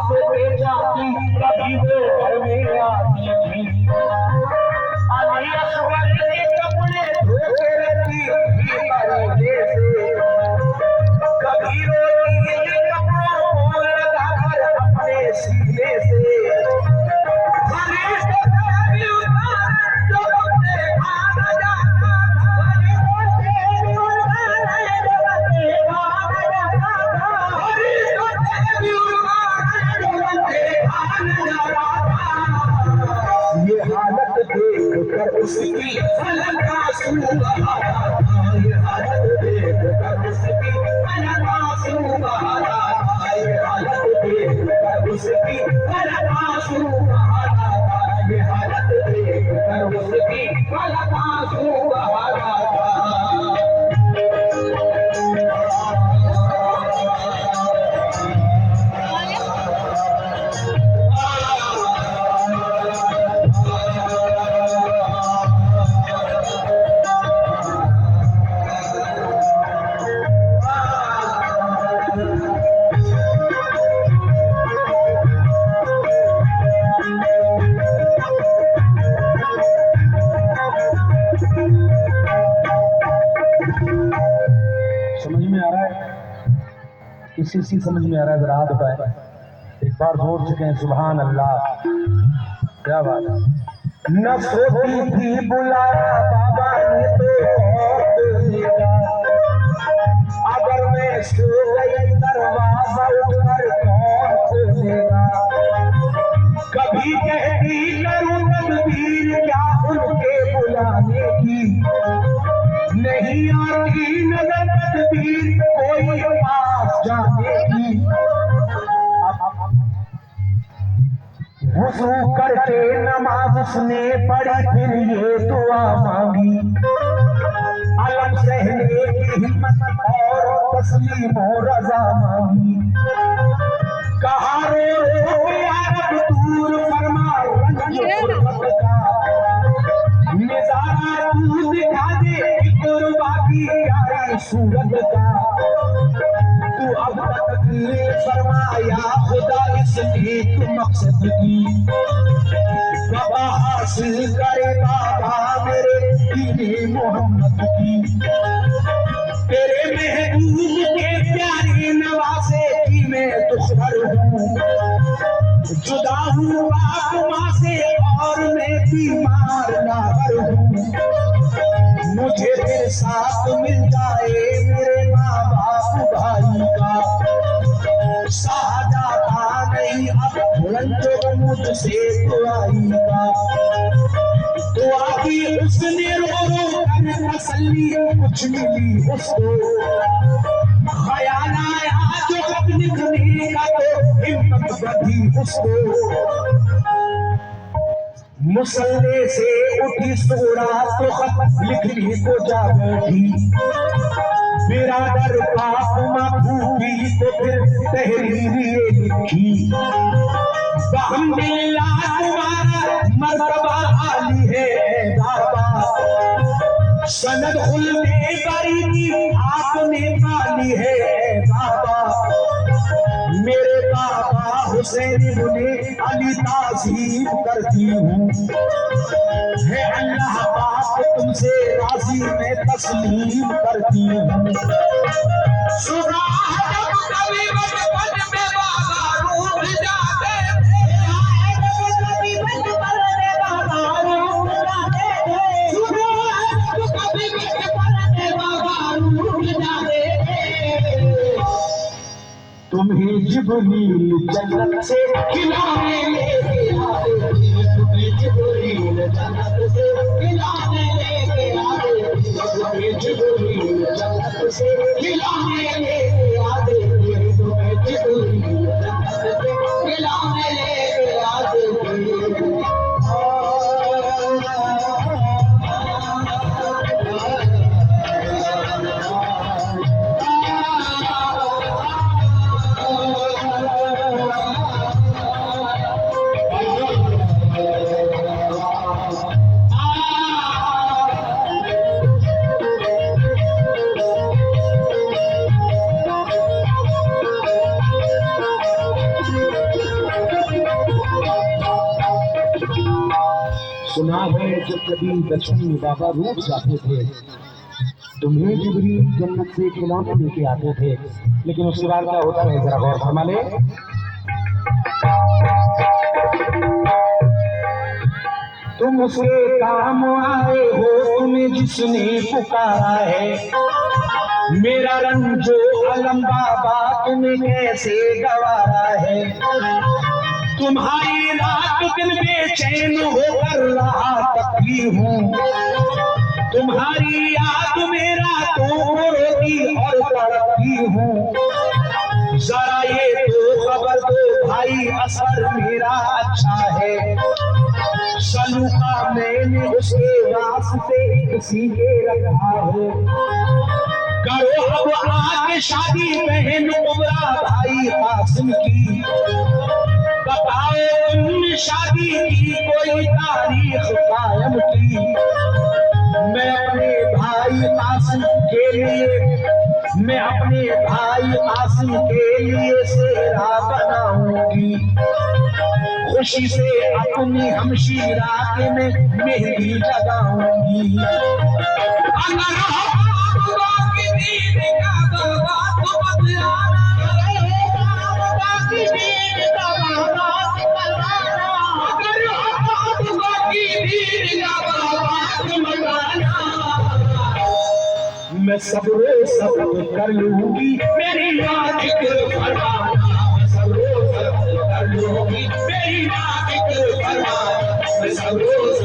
से बेचाती कभी वो घर में आती थी। अली असगर के कपड़े धोते रहती पर्दे से, कभी रोती कपड़ों को लगाकर अपने सीने से। ये हालत देखकर उसकी अलग आंसू बहा, ये हालत देखकर उसकी अलग आंसू बहा, ये हालत देखकर उसकी अलग आंसू बहा, ये हालत देखकर उसकी अलग आंसू बहा। समझ में आ रहा है? किसी समझ में आ रहा है? जरा हाथ उठाए, एक बार बोल चुके हैं सुभान अल्लाह। क्या बात है। न सोती थी बुलाया बाबा ने तो अगर मैं सो गई दरवाजा उठकर कौन खोलेगा। कभी कहती करूं तदबीर क्या उनके बुलाने की, नहीं आती नजर तदबीर कोई पास जाने की। वुज़ू करके नमाज उसने पढ़ी, फिर ये दुआ मांगी, अलम सहने की हिम्मत और तस्लीम और रज़ा मांगी। कहा रो रो या रब दूर फरमा रंज गुर्बत का, नज़ारा तू दिखा दे कुर्बा की प्यारी सूरत का। तू अब तक फरमाया खुदा इस नेक मकसद की, बाबा हासिल करे बाबा मेरे दीने मोहम्मद की। तेरे महबूब के प्यारे नवासे की मैं दुश्मन हूँ, जुदा हूँ बाप माँ से और मैं बीमार लागर हूँ। मुझे फिर साथ मिल जाए मेरे माँ बाप भाई का, सहा जाता नहीं अब रंजो मुझसे दुआई का। दुआ की उसने रो रो कर तसल्ली कुछ मिली उसको, ख्याल आया जो खत लिखने का तो हिम्मत बढ़ी उसको। मुसल्ले से उठी सूरा तो खत लिखने को जा बैठी, बिरादर पाप माफूकी तो फिर तहरीर लिखी। अल्हम्दुलिल्लाह तुम्हारा मर्तबा आली है बाबा, सनद खुलने बरी की आपने पाली है बाबा। मेरे बाबा हुसैन इब्ने अली ताज़ीम करती हूँ, है अल्लाह पाक तुमसे राजी मैं तस्लीम करती हूँ। सुबह जब कभी बचपन में बाबा रूठ जाते थे, कभी बचपन में बाबा रूठ जाते थे, सुबह जब कभी बचपन में बाबा रूठ जाते थे। तुम्हें जिब्रील जन्नत से खिलाने लेके आए थे, तुम्हें जिब्रील जन्नत से खिलाने लेके आए थे, तुम्हें जिब्रील जन्नत से खिलाने लेके आए थे, तुम्हें जिब्रील जन्नत से खिलाने लेके आए थे। सुना है जब कभी लक्ष्मी बाबा रूठ जाते थे, तुम्हें जिब्रील जन्नत से खिलौने लेके आते थे। लेकिन उसके बाद क्या होता है, जरा गौर फरमा ले। तुम उसके काम आए हो, तुम्हें जिसने पुकारा है। मेरा रंजो अलम बाबा तुम्हें कैसे गवारा है। तुम्हारी रात दिन बेचैन होकर रात तकी हूँ। तुम्हारी याद में रातों को रोती और तड़पती हूँ। जरा ये तो खबर दो भाई, असर मेरा अच्छा है। सलूका मैंने उसके वास्ते एक सीखे रखा है। करो अब आके शादी बहन कुबरा भाई कासिम की। बताओ तुम शादी की कोई तारीख कायम की। मैं अपने भाई कासिम के लिए, मैं अपने भाई कासिम के लिए सेहरा बनाऊंगी। खुशी से अपनी हमशीरा के में मेहंदी लगाऊंगी। मैं सब्र कर लूंगी, मेरी जिक्र फरमाना। सब्र कर लूंगी, मेरी जिक्र फरमाना। मैं सब्र